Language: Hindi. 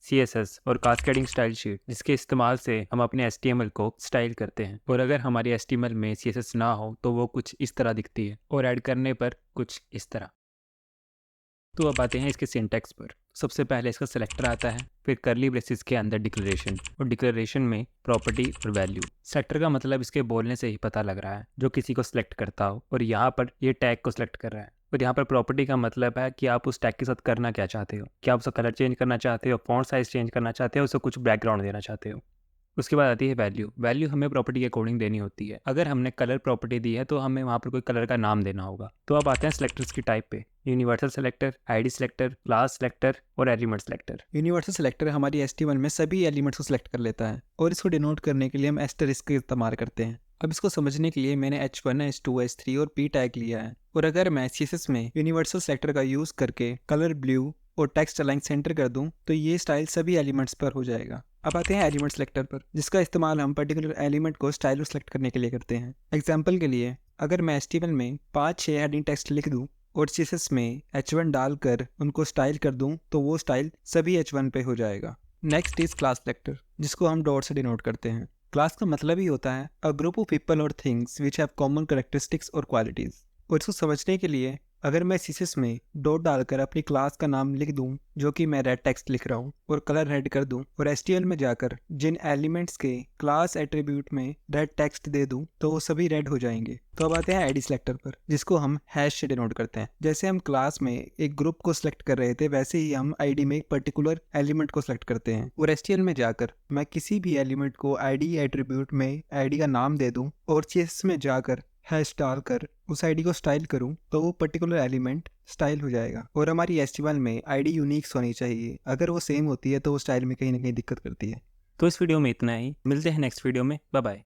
CSS और कास्केडिंग स्टाइल शीट, जिसके इस्तेमाल से हम अपने HTML को स्टाइल करते हैं। और अगर हमारी HTML में CSS ना हो तो वो कुछ इस तरह दिखती है और ऐड करने पर कुछ इस तरह। तो अब आते हैं इसके सिंटैक्स पर। सबसे पहले इसका सेलेक्टर आता है, फिर करली ब्रेसेस के अंदर डिक्लेरेशन, और डिक्लेरेशन में प्रॉपर्टी और वैल्यू। सेलेक्टर का मतलब इसके बोलने से ही पता लग रहा है, जो किसी को सिलेक्ट करता हो, और यहाँ पर ये टैग को सिलेक्ट कर रहा है। और यहाँ पर प्रॉपर्टी का मतलब है कि आप उस टैग के साथ करना क्या चाहते हो, क्या आप उसका कलर चेंज करना चाहते हो, फॉन्ट साइज चेंज करना चाहते हो, उसको कुछ बैकग्राउंड देना चाहते हो। उसके बाद आती है वैल्यू। वैल्यू हमें प्रॉपर्टी के अकॉर्डिंग देनी होती है। अगर हमने कलर प्रॉपर्टी दी है तो हमें वहाँ पर कोई कलर का नाम देना होगा। तो अब आते हैं सेलेक्टर्स की टाइप पे। Universal selector, ID selector, class selector और एलिमेंट सेलेक्टर। यूनिवर्सल सेलेक्टर हमारी HTML में सभी एलिमेंट्स को सिलेक्ट कर लेता है और इसको डिनोट करने के लिए हम एस्टेरिस्क का इस्तेमाल करते हैं। अब इसको समझने के लिए मैंने H1, H2, H3 और P टैग लिया है। और अगर मैं CSS में यूनिवर्सल सेलेक्टर का यूज करके कलर ब्लू और टेक्स्ट अलाइन सेंटर कर दूं तो ये स्टाइल सभी एलिमेंट्स पर हो जाएगा। अब आते हैं एलिमेंट सेलेक्टर पर, जिसका इस्तेमाल हम पर्टिकुलर एलिमेंट को स्टाइल सेलेक्ट करने के लिए करते हैं। एग्जाम्पल के लिए अगर मैं HTML में 5-6 हेडिंग टेक्स्ट लिख दूं और CSS में H1 डालकर उनको स्टाइल कर दूं तो वो स्टाइल सभी H1 पे हो जाएगा। नेक्स्ट इज क्लास सेलेक्टर, जिसको हम डॉट से डिनोट करते हैं। क्लास का मतलब ही होता है अ ग्रुप ऑफ पीपल और things which have common characteristics और क्वालिटीज। और इसको समझने के लिए अगर मैं CSS में डॉट डालकर अपनी क्लास का नाम लिख दूं, जो कि मैं रेड टेक्स्ट लिख रहा हूं, और कलर रेड कर दूं, और HTML में जाकर जिन एलिमेंट्स के क्लास एट्रीब्यूट में रेड टेक्स्ट दे दूं तो वो सभी रेड हो जाएंगे। तो अब आते हैं आईडी सेलेक्टर पर, जिसको हम हैश से डिनोट करते हैं। जैसे हम क्लास में एक ग्रुप को सिलेक्ट कर रहे थे, वैसे ही हम आईडी में एक पर्टिकुलर एलिमेंट को सिलेक्ट करते हैं। और HTML में जाकर मैं किसी भी एलिमेंट को आईडी एट्रीब्यूट में आईडी का नाम दे दूं और CSS में जाकर हैश डालकर उस आईडी को स्टाइल करूं तो वो पर्टिकुलर एलिमेंट स्टाइल हो जाएगा। और हमारी HTML में आईडी यूनिक्स होनी चाहिए, अगर वो सेम होती है तो वो स्टाइल में कहीं ना कहीं दिक्कत करती है। तो इस वीडियो में इतना ही। मिलते हैं नेक्स्ट वीडियो में। Bye bye.